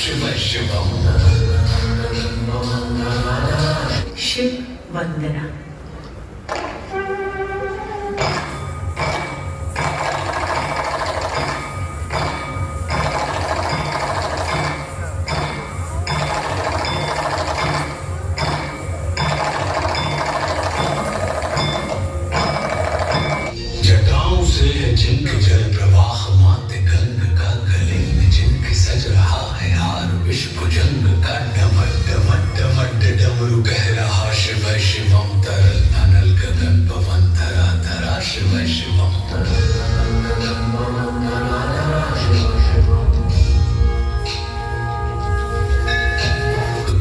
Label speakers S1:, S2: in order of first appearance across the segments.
S1: शिव शिवम।
S2: शिव वंदना।
S1: जटाओं से है जिनक जल प्रवाह मात गंग का, गले में जिनक सज रहा है हार विष भुजंग का। डमट डमट डमट डमरू कह रहा शिव शिवम, तरल अनल गगन पवन धरा धरा शिव शिवम।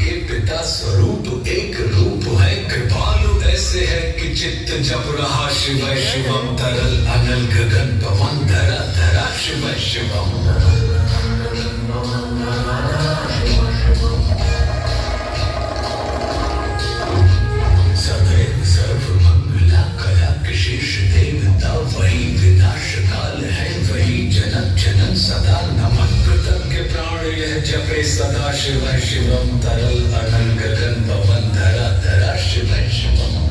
S1: के पिता स्वरूप एक रूप है, कृपालु ऐसे है कि चित्त जप रहा शिव शिवम। तरल अनल गगन पवन धरा धरा शिव शिवम। सदैव सर्व मंगला कला शीर्ष देवता, वही विनाश काल है वही जनक जनन सदा। नमः कृतज्ञ प्राण यह जपे सदा शिव शिवम। तरल अनल गगन पवन धरा धरा शिव शिवम।